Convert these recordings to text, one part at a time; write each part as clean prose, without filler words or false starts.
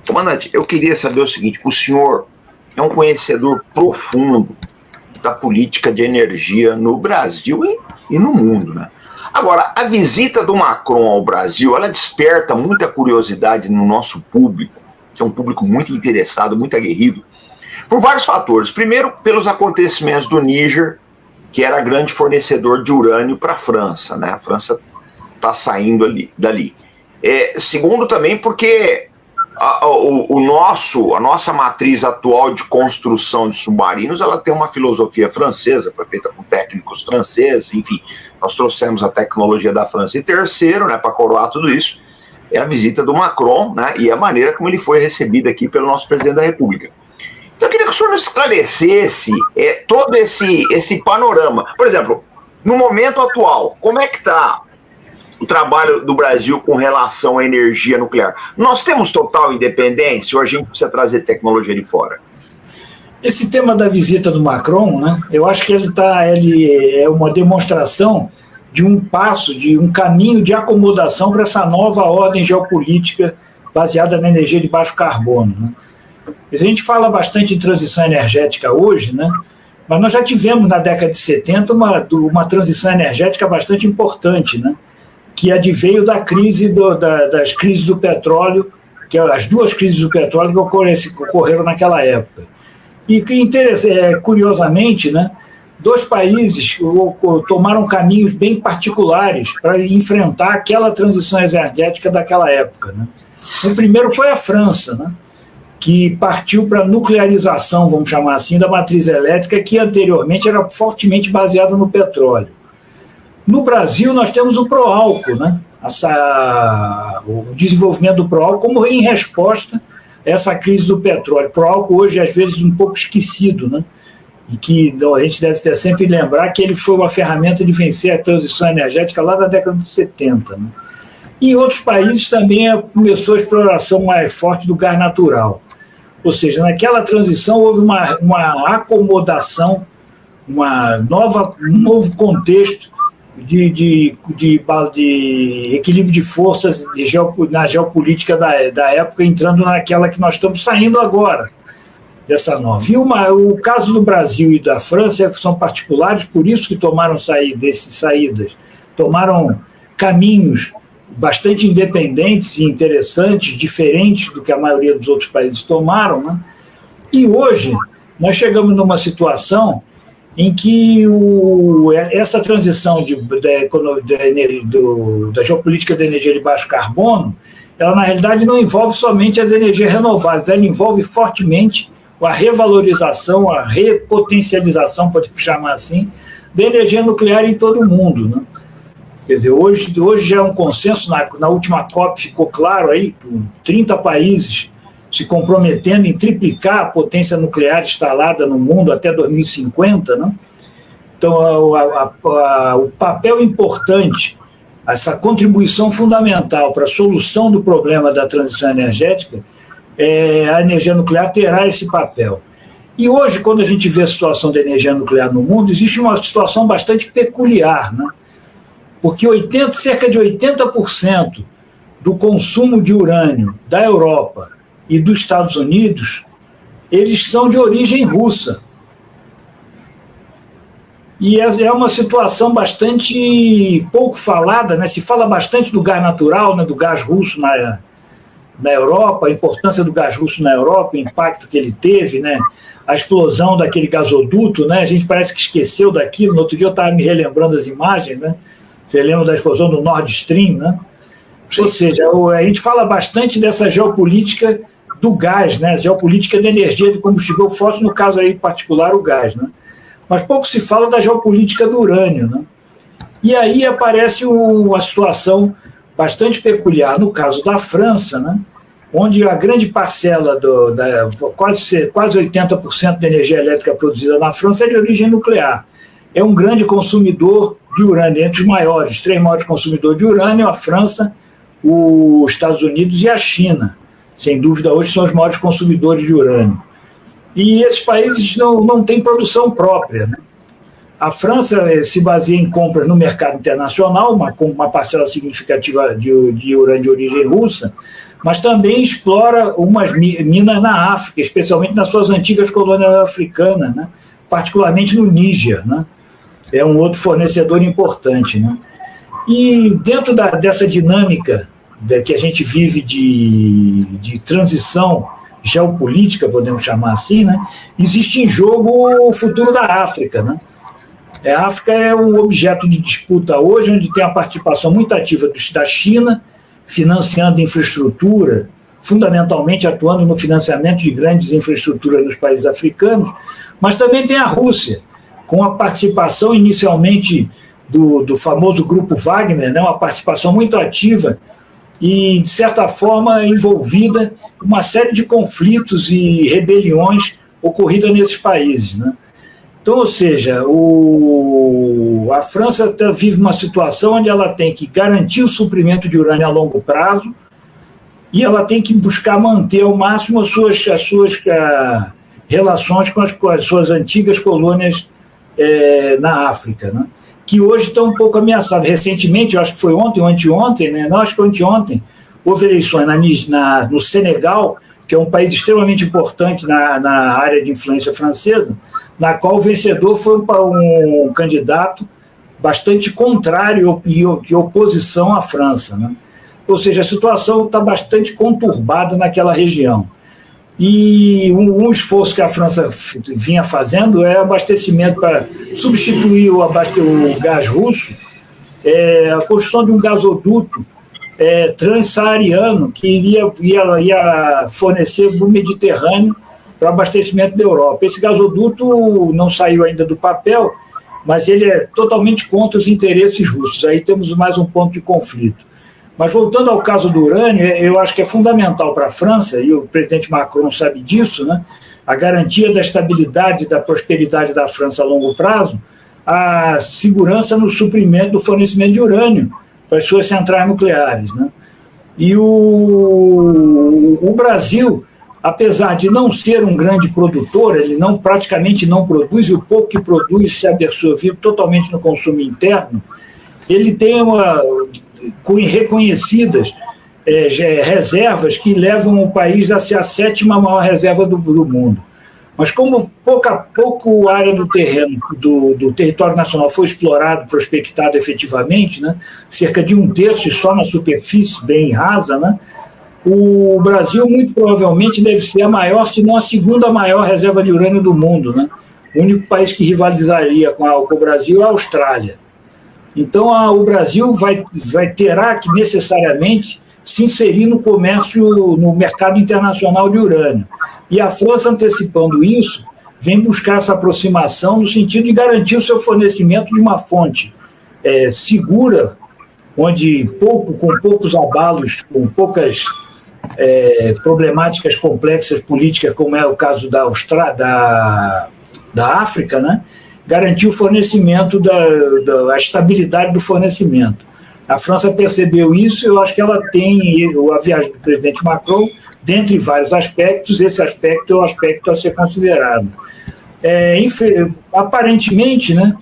Comandante, eu queria saber o seguinte: o senhor é um conhecedor profundo da política de energia no Brasil e no mundo, né? Agora, a visita do Macron ao Brasil, ela desperta muita curiosidade no nosso público, que é um público muito interessado, muito aguerrido, por vários fatores. Primeiro, pelos acontecimentos do Níger, que era grande fornecedor de urânio para a França, né? A França está saindo dali. Segundo, também porque a nossa matriz atual de construção de submarinos, ela tem uma filosofia francesa, foi feita por técnicos franceses, enfim, nós trouxemos a tecnologia da França. E terceiro, né, para coroar tudo isso, é a visita do Macron, né, e a maneira como ele foi recebido aqui pelo nosso presidente da República. Então eu queria que o senhor nos esclarecesse todo esse panorama. Por exemplo, no momento atual, como é que está o trabalho do Brasil com relação à energia nuclear? Nós temos total independência ou a gente precisa trazer tecnologia de fora? Esse tema da visita do Macron, né, eu acho que ele é uma demonstração de um passo, de um caminho de acomodação para essa nova ordem geopolítica baseada na energia de baixo carbono, né? A gente fala bastante em transição energética hoje, né, mas nós já tivemos na década de 70 uma transição energética bastante importante, né, que adveio da crise das crises do petróleo, que as duas crises do petróleo que ocorreram naquela época. E curiosamente, né, dois países tomaram caminhos bem particulares para enfrentar aquela transição energética daquela época, né. O primeiro foi a França, né, que partiu para a nuclearização, vamos chamar assim, da matriz elétrica, que anteriormente era fortemente baseada no petróleo. No Brasil, nós temos o Proálcool, né? O desenvolvimento do Proálcool como em resposta a essa crise do petróleo. O Proálcool hoje, às vezes, um pouco esquecido, né? E que a gente deve sempre lembrar que ele foi uma ferramenta de vencer a transição energética lá da década de 70. Né? E em outros países também começou a exploração mais forte do gás natural. Ou seja, naquela transição houve uma acomodação, um novo contexto de equilíbrio de forças na geopolítica da época, entrando naquela que nós estamos saindo agora, dessa nova. E o caso do Brasil e da França são particulares, por isso que tomaram saídas, tomaram caminhos bastante independentes e interessantes, diferentes do que a maioria dos outros países tomaram, né? E hoje nós chegamos numa situação em que essa transição da geopolítica da energia de baixo carbono, ela na realidade não envolve somente as energias renováveis, ela envolve fortemente a revalorização, a repotencialização, pode chamar assim, da energia nuclear em todo o mundo, né? Quer dizer, hoje já é um consenso, na última COP ficou claro aí, 30 países se comprometendo em triplicar a potência nuclear instalada no mundo até 2050, né? Então, o papel importante, essa contribuição fundamental para a solução do problema da transição energética, a energia nuclear terá esse papel. E hoje, quando a gente vê a situação da energia nuclear no mundo, existe uma situação bastante peculiar, né? Porque cerca de 80% do consumo de urânio da Europa e dos Estados Unidos, eles são de origem russa. E é uma situação bastante pouco falada, né? Se fala bastante do gás natural, né? Do gás russo na Europa, a importância do gás russo na Europa, o impacto que ele teve, né? A explosão daquele gasoduto, né? A gente parece que esqueceu daquilo. No outro dia eu estava me relembrando as imagens, né? Você lembra da explosão do Nord Stream, né? Ou seja, a gente fala bastante dessa geopolítica do gás, né? Geopolítica da energia do combustível fóssil, no caso aí em particular o gás, né? Mas pouco se fala da geopolítica do urânio, né? E aí aparece uma situação bastante peculiar no caso da França, né? Onde a grande parcela, quase 80% da energia elétrica produzida na França é de origem nuclear. É um grande consumidor de urânio, entre os maiores, os 3 maiores consumidores de urânio, a França, os Estados Unidos e a China. Sem dúvida, hoje são os maiores consumidores de urânio. E esses países não têm produção própria, né? A França se baseia em compras no mercado internacional, com uma parcela significativa de urânio de origem russa, mas também explora umas minas na África, especialmente nas suas antigas colônias africanas, né? Particularmente no Níger, né? É um outro fornecedor importante, né? E dentro dessa dinâmica que a gente vive de transição geopolítica, podemos chamar assim, né? Existe em jogo o futuro da África, né? A África é um objeto de disputa hoje, onde tem a participação muito ativa da China, financiando infraestrutura, fundamentalmente atuando no financiamento de grandes infraestruturas nos países africanos, mas também tem a Rússia, com a participação inicialmente do famoso Grupo Wagner, né, uma participação muito ativa e, de certa forma, envolvida em uma série de conflitos e rebeliões ocorridas nesses países, né? Então, ou seja, a França vive uma situação onde ela tem que garantir o suprimento de urânio a longo prazo e ela tem que buscar manter ao máximo as suas relações com as suas antigas colônias na África, né? Que hoje estão um pouco ameaçadas. Recentemente, eu acho que foi ontem ou anteontem, né? Não, acho que anteontem, houve eleições no Senegal, que é um país extremamente importante na área de influência francesa, na qual o vencedor foi um candidato bastante contrário e oposição à França, né? Ou seja, a situação está bastante conturbada naquela região. E um esforço que a França vinha fazendo é abastecimento para substituir o gás russo, a construção de um gasoduto transsaariano que ia fornecer para o Mediterrâneo para abastecimento da Europa. Esse gasoduto não saiu ainda do papel, mas ele é totalmente contra os interesses russos. Aí temos mais um ponto de conflito. Mas voltando ao caso do urânio, eu acho que é fundamental para a França, e o presidente Macron sabe disso, né? A garantia da estabilidade e da prosperidade da França a longo prazo, a segurança no suprimento do fornecimento de urânio para as suas centrais nucleares, né? E o Brasil, apesar de não ser um grande produtor, ele praticamente não produz, e o pouco que produz se absorve totalmente no consumo interno, ele tem reconhecidas reservas que levam o país a ser a 7ª maior reserva do mundo. Mas como pouco a pouco a área do terreno, do território nacional foi explorado, prospectado efetivamente, né, cerca de 1/3 só na superfície, bem rasa, né, o Brasil muito provavelmente deve ser a maior, se não a 2ª maior reserva de urânio do mundo, né? O único país que rivalizaria com o Brasil é a Austrália. Então, o Brasil terá que necessariamente se inserir no comércio, no mercado internacional de urânio. E a França, antecipando isso, vem buscar essa aproximação no sentido de garantir o seu fornecimento de uma fonte segura, onde com poucos abalos, com poucas problemáticas complexas políticas, como é o caso da África, né? Garantir o fornecimento, a estabilidade do fornecimento. A França percebeu isso, eu acho que ela tem a viagem do presidente Macron, dentre vários aspectos, esse aspecto é o aspecto a ser considerado. Aparentemente, né,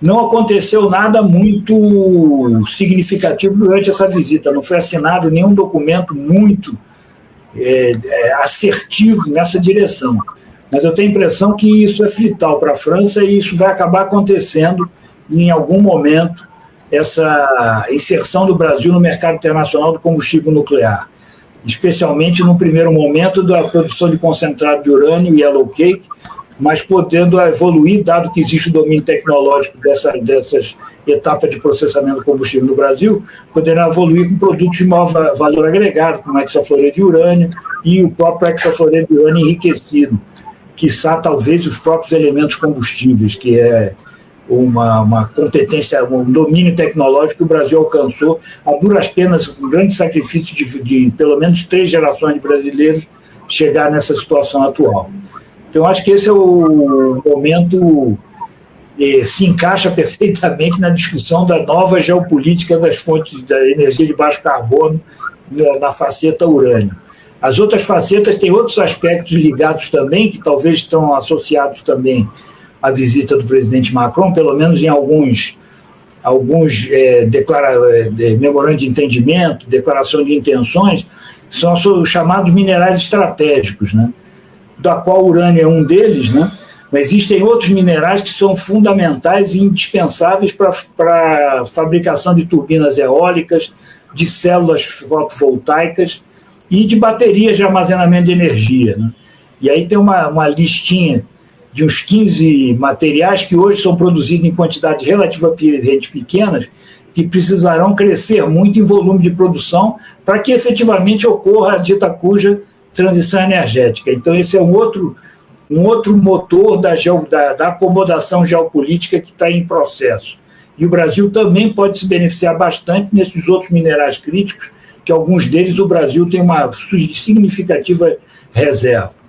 não aconteceu nada muito significativo durante essa visita, não foi assinado nenhum documento muito assertivo nessa direção. Mas eu tenho a impressão que isso é vital para a França e isso vai acabar acontecendo em algum momento, essa inserção do Brasil no mercado internacional do combustível nuclear, especialmente no primeiro momento da produção de concentrado de urânio e yellow cake, mas podendo evoluir, dado que existe o domínio tecnológico dessas etapas de processamento do combustível no Brasil, poderá evoluir com produtos de maior valor agregado, como hexafluoreto de urânio e o próprio hexafluoreto de urânio enriquecido, quiçá talvez os próprios elementos combustíveis, que é uma competência, um domínio tecnológico que o Brasil alcançou a duras penas, com um grande sacrifício de pelo menos 3 gerações de brasileiros chegar nessa situação atual. Então, acho que esse é o momento, se encaixa perfeitamente na discussão da nova geopolítica das fontes da energia de baixo carbono na faceta urânio. As outras facetas têm outros aspectos ligados também, que talvez estão associados também à visita do presidente Macron, pelo menos em alguns memorandos de entendimento, declaração de intenções, são os chamados minerais estratégicos, né? Da qual o urânio é um deles, né? Mas existem outros minerais que são fundamentais e indispensáveis para a fabricação de turbinas eólicas, de células fotovoltaicas e de baterias de armazenamento de energia, né? E aí tem uma listinha de uns 15 materiais que hoje são produzidos em quantidades relativamente pequenas, que precisarão crescer muito em volume de produção para que efetivamente ocorra a dita cuja transição energética. Então, esse é um outro motor da acomodação geopolítica que está em processo. E o Brasil também pode se beneficiar bastante nesses outros minerais críticos, que alguns deles o Brasil tem uma significativa reserva.